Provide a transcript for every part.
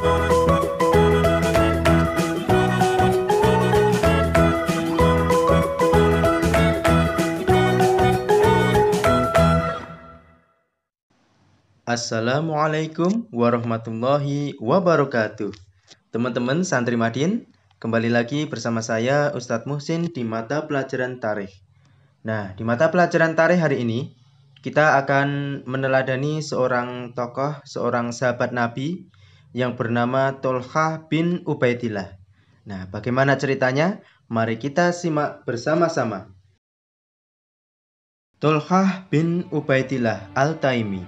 Assalamualaikum warahmatullahi wabarakatuh. Teman-teman santri Madin, kembali lagi bersama saya Ustadz Muhsin di mata pelajaran tarikh. Nah, di mata pelajaran tarikh hari ini kita akan meneladani seorang tokoh, seorang sahabat Nabi yang bernama Tolhah bin Ubaidillah. Nah, bagaimana ceritanya? Mari kita simak bersama-sama. Tolhah bin Ubaidillah Al-Taimi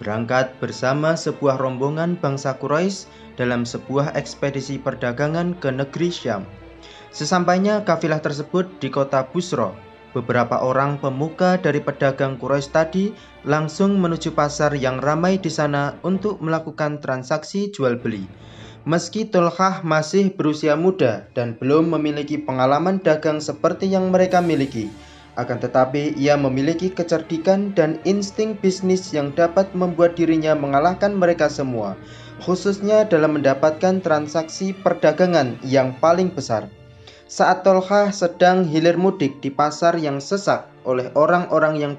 berangkat bersama sebuah rombongan bangsa Quraisy dalam sebuah ekspedisi perdagangan ke negeri Syam. Sesampainya kafilah tersebut di kota Busra, beberapa orang pemuka dari pedagang Quraisy tadi langsung menuju pasar yang ramai di sana untuk melakukan transaksi jual beli. Meski Tolhah masih berusia muda dan belum memiliki pengalaman dagang seperti yang mereka miliki, akan tetapi ia memiliki kecerdikan dan insting bisnis yang dapat membuat dirinya mengalahkan mereka semua, khususnya dalam mendapatkan transaksi perdagangan yang paling besar. Saat Tolhah sedang hilir mudik di pasar yang sesak oleh orang-orang yang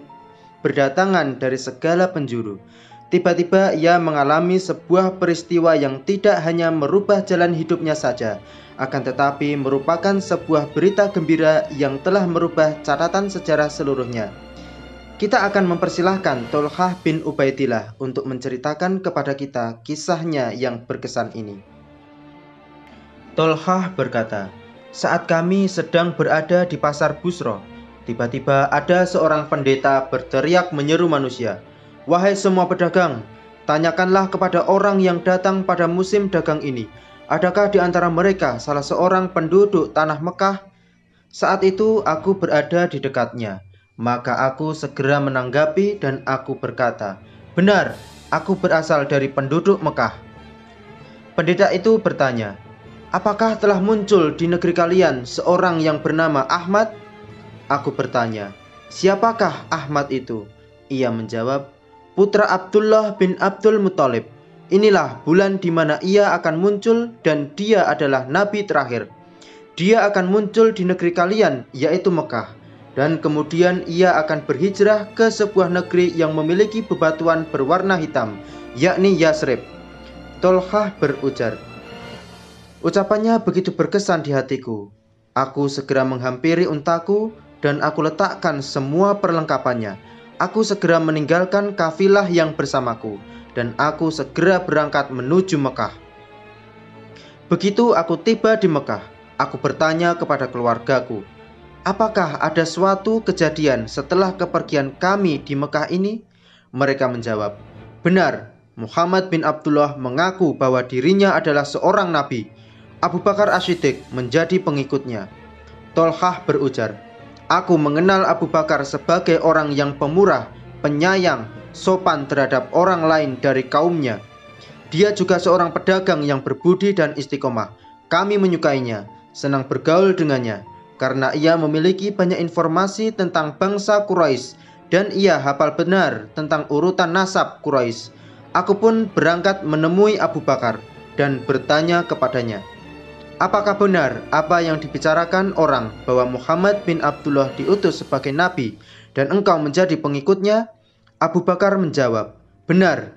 berdatangan dari segala penjuru, tiba-tiba ia mengalami sebuah peristiwa yang tidak hanya merubah jalan hidupnya saja, akan tetapi merupakan sebuah berita gembira yang telah merubah catatan sejarah seluruhnya. Kita akan mempersilahkan Tolhah bin Ubaidillah untuk menceritakan kepada kita kisahnya yang berkesan ini. Tolhah berkata, "Saat kami sedang berada di pasar Busra, tiba-tiba ada seorang pendeta berteriak menyeru manusia, 'Wahai semua pedagang, tanyakanlah kepada orang yang datang pada musim dagang ini, adakah di antara mereka salah seorang penduduk tanah Mekah?' Saat itu aku berada di dekatnya, maka aku segera menanggapi dan aku berkata, 'Benar, aku berasal dari penduduk Mekah.' Pendeta itu bertanya, 'Apakah telah muncul di negeri kalian seorang yang bernama Ahmad?' Aku bertanya, 'Siapakah Ahmad itu?' Ia menjawab, 'Putra Abdullah bin Abdul Muthalib. Inilah bulan di mana ia akan muncul dan dia adalah nabi terakhir. Dia akan muncul di negeri kalian, yaitu Mekah, dan kemudian ia akan berhijrah ke sebuah negeri yang memiliki bebatuan berwarna hitam, yakni Yasrib.' Tolhah berujar, ucapannya begitu berkesan di hatiku. Aku segera menghampiri untaku dan aku letakkan semua perlengkapannya. Aku segera meninggalkan kafilah yang bersamaku dan aku segera berangkat menuju Mekah. Begitu aku tiba di Mekah, aku bertanya kepada keluargaku, 'Apakah ada suatu kejadian setelah kepergian kami di Mekah ini?' Mereka menjawab, 'Benar, Muhammad bin Abdullah mengaku bahwa dirinya adalah seorang nabi. Abu Bakar As-Siddiq menjadi pengikutnya.' Tolhah berujar, 'Aku mengenal Abu Bakar sebagai orang yang pemurah, penyayang, sopan terhadap orang lain dari kaumnya. Dia juga seorang pedagang yang berbudi dan istiqomah. Kami menyukainya, senang bergaul dengannya, karena ia memiliki banyak informasi tentang bangsa Quraisy dan ia hafal benar tentang urutan nasab Quraisy. Aku pun berangkat menemui Abu Bakar dan bertanya kepadanya, 'Apakah benar apa yang dibicarakan orang bahwa Muhammad bin Abdullah diutus sebagai nabi dan engkau menjadi pengikutnya?' Abu Bakar menjawab, 'Benar.'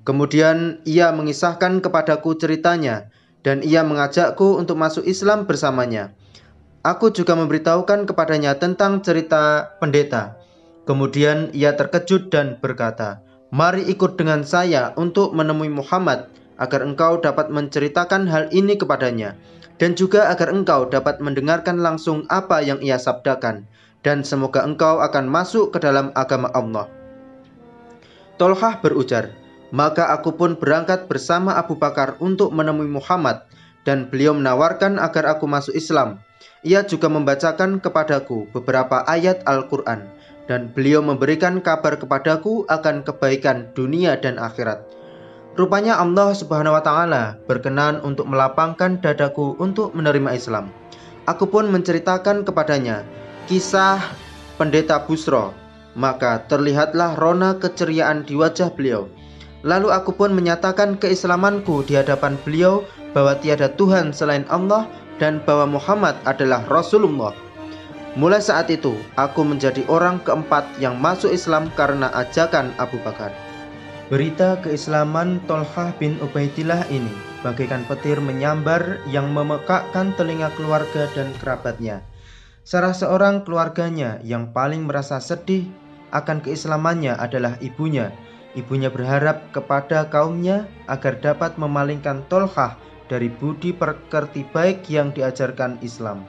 Kemudian ia mengisahkan kepadaku ceritanya dan ia mengajakku untuk masuk Islam bersamanya. Aku juga memberitahukan kepadanya tentang cerita pendeta. Kemudian ia terkejut dan berkata, 'Mari ikut dengan saya untuk menemui Muhammad agar engkau dapat menceritakan hal ini kepadanya dan juga agar engkau dapat mendengarkan langsung apa yang ia sabdakan dan semoga engkau akan masuk ke dalam agama Allah.' Tolhah berujar, 'Maka aku pun berangkat bersama Abu Bakar untuk menemui Muhammad dan beliau menawarkan agar aku masuk Islam. Ia juga membacakan kepadaku beberapa ayat Al-Quran dan beliau memberikan kabar kepadaku akan kebaikan dunia dan akhirat. Rupanya Allah Subhanahu wa Ta'ala berkenan untuk melapangkan dadaku untuk menerima Islam. Aku pun menceritakan kepadanya kisah pendeta Busra. Maka terlihatlah rona keceriaan di wajah beliau. Lalu aku pun menyatakan keislamanku di hadapan beliau bahwa tiada Tuhan selain Allah dan bahwa Muhammad adalah Rasulullah. Mulai saat itu, aku menjadi orang keempat yang masuk Islam karena ajakan Abu Bakar. Berita keislaman Tolhah bin Ubaidillah ini bagaikan petir menyambar yang memekakkan telinga keluarga dan kerabatnya. Salah seorang keluarganya yang paling merasa sedih akan keislamannya adalah ibunya. Ibunya berharap kepada kaumnya agar dapat memalingkan Tolhah dari budi pekerti baik yang diajarkan Islam.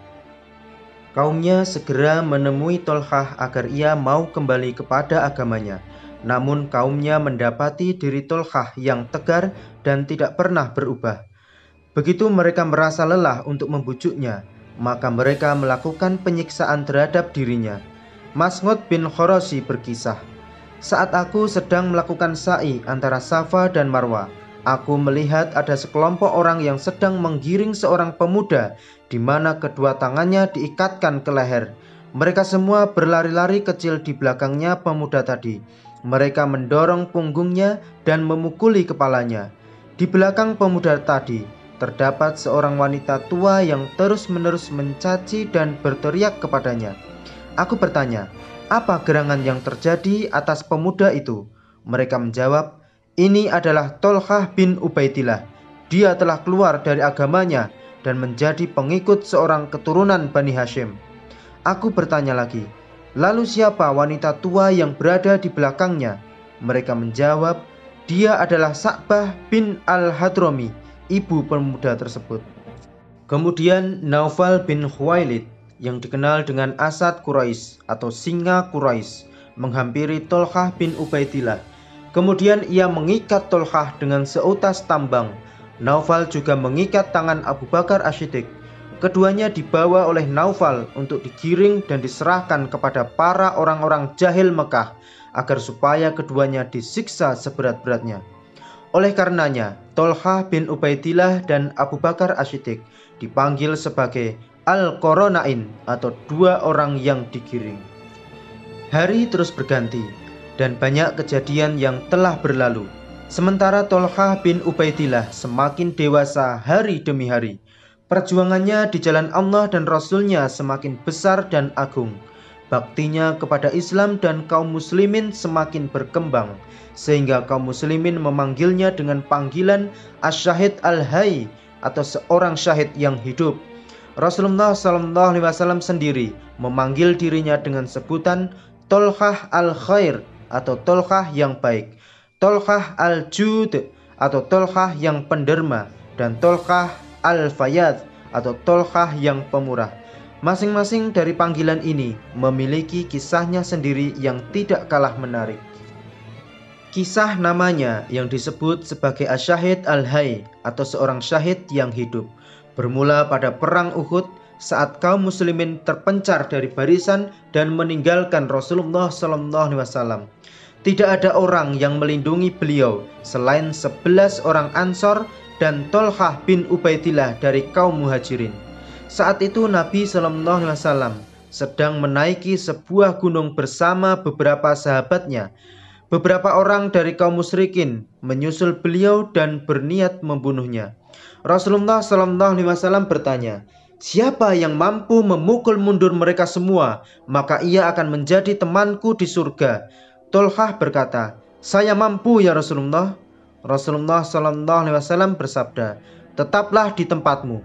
Kaumnya segera menemui Tolhah agar ia mau kembali kepada agamanya. Namun kaumnya mendapati diri Tolhah yang tegar dan tidak pernah berubah. Begitu mereka merasa lelah untuk membujuknya, maka mereka melakukan penyiksaan terhadap dirinya. Mas'ud bin Khoroshi berkisah, "Saat aku sedang melakukan sa'i antara Safa dan Marwah, aku melihat ada sekelompok orang yang sedang menggiring seorang pemuda di mana kedua tangannya diikatkan ke leher. Mereka semua berlari-lari kecil di belakangnya pemuda tadi. Mereka mendorong punggungnya dan memukuli kepalanya. Di belakang pemuda tadi terdapat seorang wanita tua yang terus-menerus mencaci dan berteriak kepadanya. Aku bertanya, apa gerangan yang terjadi atas pemuda itu? Mereka menjawab, ini adalah Tolhah bin Ubaidillah. Dia telah keluar dari agamanya dan menjadi pengikut seorang keturunan Bani Hashim. Aku bertanya lagi, lalu siapa wanita tua yang berada di belakangnya? Mereka menjawab, dia adalah Sa'bah bin al-Hadrami, ibu pemuda tersebut. Kemudian Naufal bin Khuwailid yang dikenal dengan Asad Quraisy atau Singa Quraisy menghampiri Tolhah bin Ubaidillah. Kemudian ia mengikat Tolhah dengan seutas tambang. Naufal juga mengikat tangan Abu Bakar As-Siddiq. Keduanya dibawa oleh Naufal untuk digiring dan diserahkan kepada para orang-orang jahil Mekah agar supaya keduanya disiksa seberat-beratnya. Oleh karenanya, Tolhah bin Ubaidillah dan Abu Bakar As-Siddiq dipanggil sebagai Al-Qoronain atau dua orang yang digiring. Hari terus berganti dan banyak kejadian yang telah berlalu. Sementara Tolhah bin Ubaidillah semakin dewasa hari demi hari. Perjuangannya di jalan Allah dan Rasul-Nya semakin besar dan agung. Baktinya kepada Islam dan kaum muslimin semakin berkembang, sehingga kaum muslimin memanggilnya dengan panggilan Asy-Syahid Al-Hayy atau seorang syahid yang hidup. Rasulullah SAW sendiri memanggil dirinya dengan sebutan Tolhah Al-Khair atau Tolhah yang baik, Tolhah Al-Jud atau Tolhah yang penderma, dan Tolhah Al-Fayyad atau Tolhah yang pemurah. Masing-masing dari panggilan ini memiliki kisahnya sendiri yang tidak kalah menarik. Kisah namanya yang disebut sebagai Asy-Syahid Al-Hayy atau seorang syahid yang hidup bermula pada perang Uhud saat kaum muslimin terpencar dari barisan dan meninggalkan Rasulullah SAW. Tidak ada orang yang melindungi beliau selain 11 orang Ansor dan Tolhah bin Ubaidillah dari kaum Muhajirin. Saat itu Nabi SAW sedang menaiki sebuah gunung bersama beberapa sahabatnya. Beberapa orang dari kaum musyrikin menyusul beliau dan berniat membunuhnya. Rasulullah SAW bertanya, siapa yang mampu memukul mundur mereka semua, maka ia akan menjadi temanku di surga. Tolhah berkata, saya mampu ya Rasulullah. Rasulullah SAW bersabda, tetaplah di tempatmu.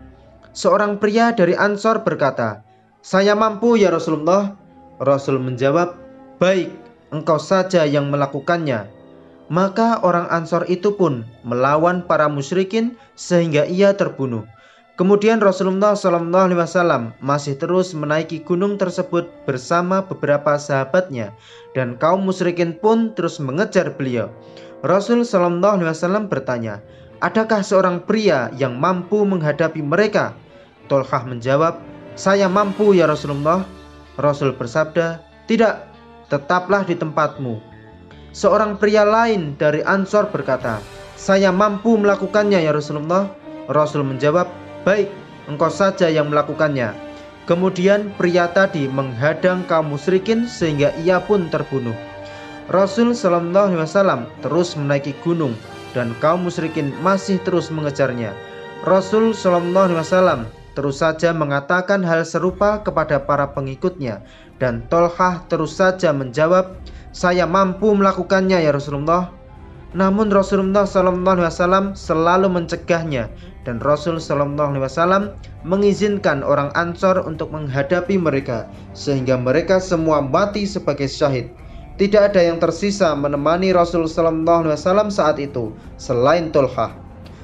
Seorang pria dari Ansor berkata, saya mampu ya Rasulullah. Rasul menjawab, baik, engkau saja yang melakukannya. Maka orang Ansor itu pun melawan para musyrikin sehingga ia terbunuh. Kemudian Rasulullah SAW masih terus menaiki gunung tersebut bersama beberapa sahabatnya, dan kaum musyrikin pun terus mengejar beliau. Rasul SAW bertanya, adakah seorang pria yang mampu menghadapi mereka? Tolhah menjawab, saya mampu ya Rasulullah. Rasul bersabda, tidak, tetaplah di tempatmu. Seorang pria lain dari Ansor berkata, saya mampu melakukannya ya Rasulullah. Rasul menjawab, baik, engkau saja yang melakukannya. Kemudian pria tadi menghadang kaum musyrikin sehingga ia pun terbunuh. Rasul Shallallahu Alaihi Wasallam terus menaiki gunung dan kaum musyrikin masih terus mengejarnya. Rasul Shallallahu Alaihi Wasallam terus saja mengatakan hal serupa kepada para pengikutnya, dan Tolhah terus saja menjawab, "Saya mampu melakukannya ya Rasulullah." Namun Rasulullah Shallallahu Alaihi Wasallam selalu mencegahnya, dan Rasul Shallallahu Alaihi Wasallam mengizinkan orang Ansor untuk menghadapi mereka, sehingga mereka semua mati sebagai syahid. Tidak ada yang tersisa menemani Rasul Shallallahu Alaihi Wasallam saat itu selain Tolhah.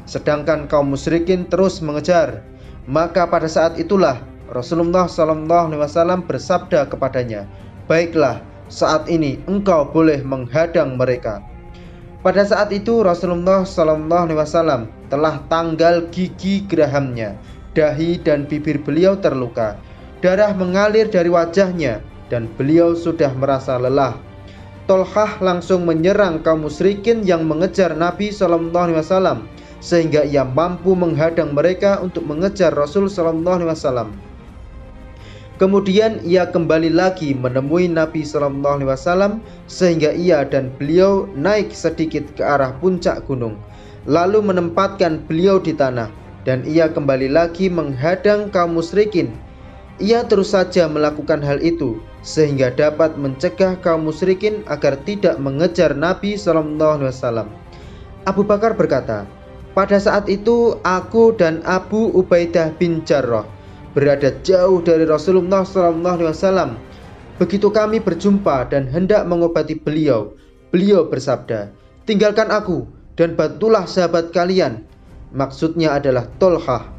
Sedangkan kaum musyrikin terus mengejar. Maka pada saat itulah Rasulullah Shallallahu Alaihi Wasallam bersabda kepadanya, "Baiklah, saat ini engkau boleh menghadang mereka." Pada saat itu Rasulullah Shallallahu Alaihi Wasallam telah tanggal gigi gerahamnya, dahi dan bibir beliau terluka, darah mengalir dari wajahnya, dan beliau sudah merasa lelah. Tolhah langsung menyerang kaum musyrikin yang mengejar Nabi Shallallahu Alaihi Wasallam, sehingga ia mampu menghadang mereka untuk mengejar Rasul Shallallahu Alaihi Wasallam. Kemudian ia kembali lagi menemui Nabi Shallallahu Alaihi Wasallam, sehingga ia dan beliau naik sedikit ke arah puncak gunung, lalu menempatkan beliau di tanah, dan ia kembali lagi menghadang kaum musyrikin. Ia terus saja melakukan hal itu sehingga dapat mencegah kaum musyrikin agar tidak mengejar Nabi Shallallahu Alaihi Wasallam. Abu Bakar berkata, "Pada saat itu aku dan Abu Ubaidah bin Jarrah berada jauh dari Rasulullah Shallallahu Alaihi Wasallam. Begitu kami berjumpa dan hendak mengobati beliau, beliau bersabda, 'Tinggalkan aku dan bantulah sahabat kalian.' Maksudnya adalah Tolhah.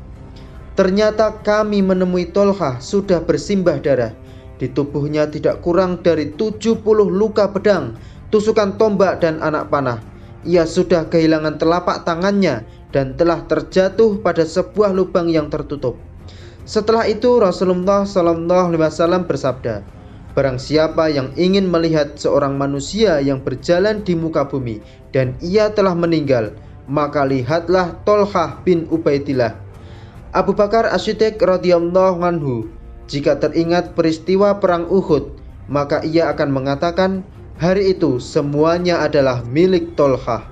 Ternyata kami menemui Tolhah sudah bersimbah darah. Di tubuhnya tidak kurang dari 70 luka pedang, tusukan tombak dan anak panah. Ia sudah kehilangan telapak tangannya dan telah terjatuh pada sebuah lubang yang tertutup." Setelah itu Rasulullah Shallallahu Alaihi Wasallam bersabda, "Barang siapa yang ingin melihat seorang manusia yang berjalan di muka bumi dan ia telah meninggal, maka lihatlah Tolhah bin Ubaidillah." Abu Bakar As-Siddiq radhiyallahu anhu, jika teringat peristiwa perang Uhud, maka ia akan mengatakan, hari itu semuanya adalah milik Tolhah.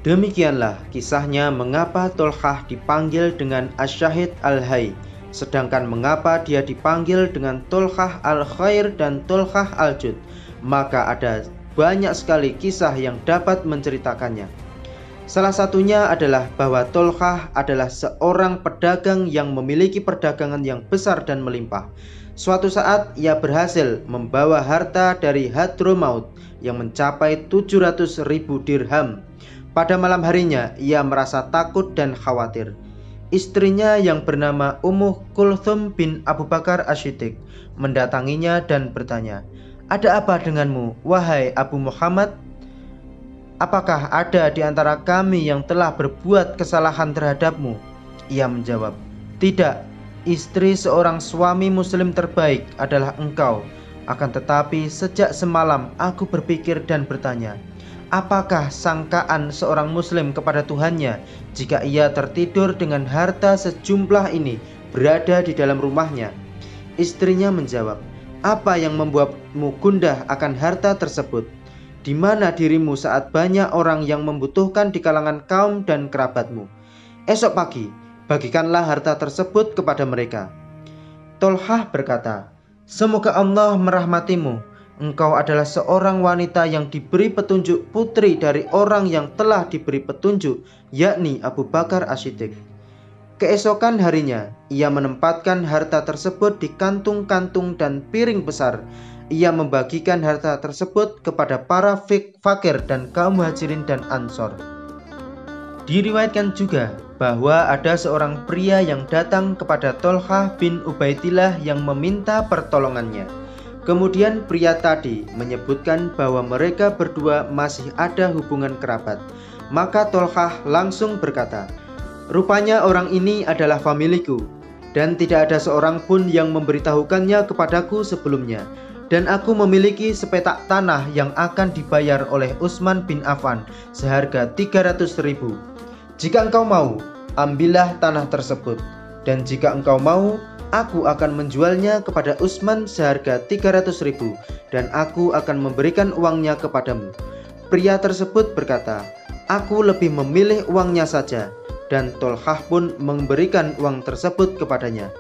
Demikianlah kisahnya mengapa Tolhah dipanggil dengan Asyahid Al-Hayy, sedangkan mengapa dia dipanggil dengan Tolhah Al-Khair dan Tolhah Al-Jud. Maka ada banyak sekali kisah yang dapat menceritakannya. Salah satunya adalah bahwa Tolhah adalah seorang pedagang yang memiliki perdagangan yang besar dan melimpah. Suatu saat ia berhasil membawa harta dari Hadramaut yang mencapai 700.000 dirham. Pada malam harinya ia merasa takut dan khawatir. Istrinya yang bernama Ummu Kulthum bin Abu Bakar As-Siddiq mendatanginya dan bertanya, "Ada apa denganmu, wahai Abu Muhammad? Apakah ada di antara kami yang telah berbuat kesalahan terhadapmu?" Ia menjawab, "Tidak, istri seorang suami muslim terbaik adalah engkau. Akan tetapi sejak semalam aku berpikir dan bertanya, apakah sangkaan seorang muslim kepada Tuhannya jika ia tertidur dengan harta sejumlah ini berada di dalam rumahnya?" Istrinya menjawab, "Apa yang membuatmu gundah akan harta tersebut? Di mana dirimu saat banyak orang yang membutuhkan di kalangan kaum dan kerabatmu? Esok pagi, bagikanlah harta tersebut kepada mereka." Tolhah berkata, "Semoga Allah merahmatimu. Engkau adalah seorang wanita yang diberi petunjuk, putri dari orang yang telah diberi petunjuk, yakni Abu Bakar As-Siddiq." Keesokan harinya, ia menempatkan harta tersebut di kantung-kantung dan piring besar. Ia membagikan harta tersebut kepada para fakir dan kaum muhajirin dan ansor. Diriwayatkan juga bahwa ada seorang pria yang datang kepada Tolhah bin Ubaidillah yang meminta pertolongannya. Kemudian pria tadi menyebutkan bahwa mereka berdua masih ada hubungan kerabat. Maka Tolhah langsung berkata, "Rupanya orang ini adalah familiku, dan tidak ada seorang pun yang memberitahukannya kepadaku sebelumnya. Dan aku memiliki sepetak tanah yang akan dibayar oleh Utsman bin Affan seharga 300.000. Jika engkau mau, ambillah tanah tersebut. Dan jika engkau mau, Aku akan menjualnya kepada Utsman seharga 300.000 dan aku akan memberikan uangnya kepadamu. Pria tersebut berkata, aku lebih memilih uangnya saja. Dan Tolhah pun memberikan uang tersebut kepadanya.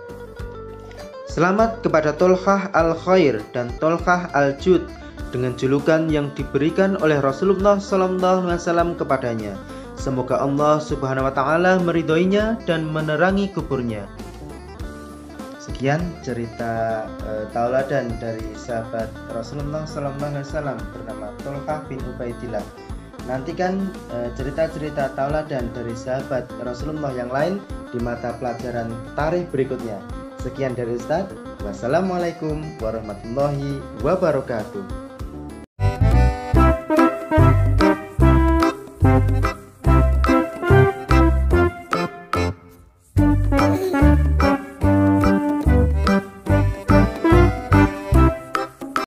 Selamat kepada Tolhah al-Khair dan Tolhah al-Jud dengan julukan yang diberikan oleh Rasulullah SAW kepadanya. Semoga Allah Subhanahu wa Ta'ala meridhoinya dan menerangi kuburnya. Sekian cerita tauladan dari sahabat Rasulullah SAW bernama Tolhah bin Ubaidillah. Nantikan cerita-cerita tauladan dari sahabat Rasulullah yang lain di mata pelajaran tarikh berikutnya. Sekian dari Ustadz. Wassalamualaikum warahmatullahi wabarakatuh.